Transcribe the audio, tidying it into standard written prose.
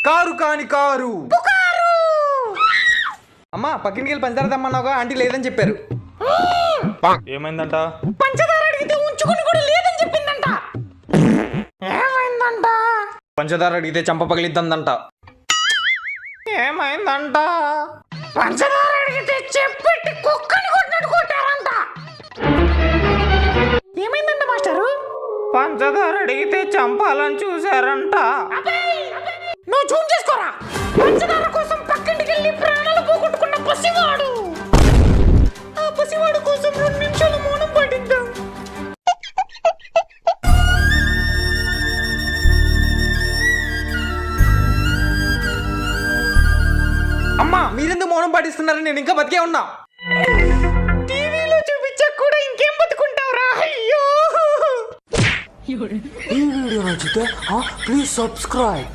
Car కాని car. అమ్మా పక్కింటికి వెళ్ళి పంచదార తెమ్మన్నావుగా, ఆంటీ లేదని చెప్పారు. ఏమైందంట? పంచదార అడిగితే ఉంచుకుని కూడా లేదని చెప్పిందంట. ఏమైందంట? పంచదార అడిగితే చంప పగిలిద్దందంట. ఏమైందంట? పంచదార అడిగితే చెప్పెట్టి కుక్కని కొట్టినట్టు కొట్టారంట. ఏమైందంట మాస్టరు? పంచదార అడిగితే చంపాలని చూసారంట. నువ్వు జూమ్ చేసుకోరా. పంచదార కోసం పక్కింటికి వెళ్ళి ప్రాణాలు పోగొట్టుకున్న పసివాడు. ఆ పసివాడు కోసం 2 నిమిషాలు మౌనం పాటిద్దాం. అమ్మా మీరెందుకు మౌనం పాటిస్తున్నారని నేను ఇంకా బతికే ఉన్నా. టీవీలో చూపించక కూడా ఇంకేం బతుకుంటావురా. అయ్యో. ఈ వీడియో నచ్చితే ప్లీజ్ సబ్స్క్రైబ్.